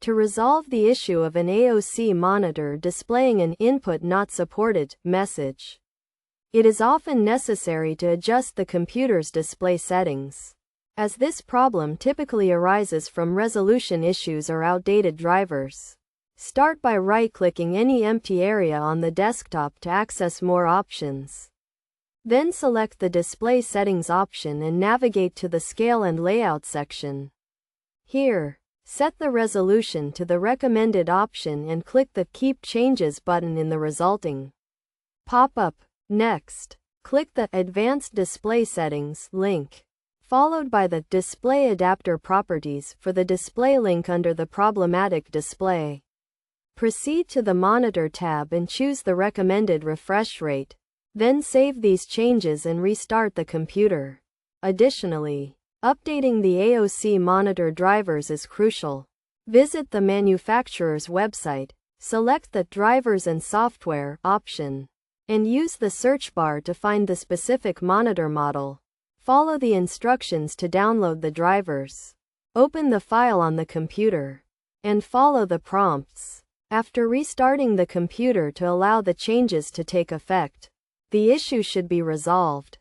To resolve the issue of an AOC monitor displaying an "input not supported" message, it is often necessary to adjust the computer's display settings, as this problem typically arises from resolution issues or outdated drivers. Start by right-clicking any empty area on the desktop to access more options. Then select the Display Settings option and navigate to the Scale and Layout section. Here, set the resolution to the recommended option and click the Keep Changes button in the resulting pop-up. Next, click the Advanced Display Settings link, followed by the Display Adapter Properties for the display link under the problematic display. Proceed to the Monitor tab and choose the recommended refresh rate. Then save these changes and restart the computer. Additionally, updating the AOC monitor drivers is crucial. Visit the manufacturer's website, select the Drivers and Software option, and use the search bar to find the specific monitor model. Follow the instructions to download the drivers. Open the file on the computer, and follow the prompts. After restarting the computer to allow the changes to take effect, the issue should be resolved.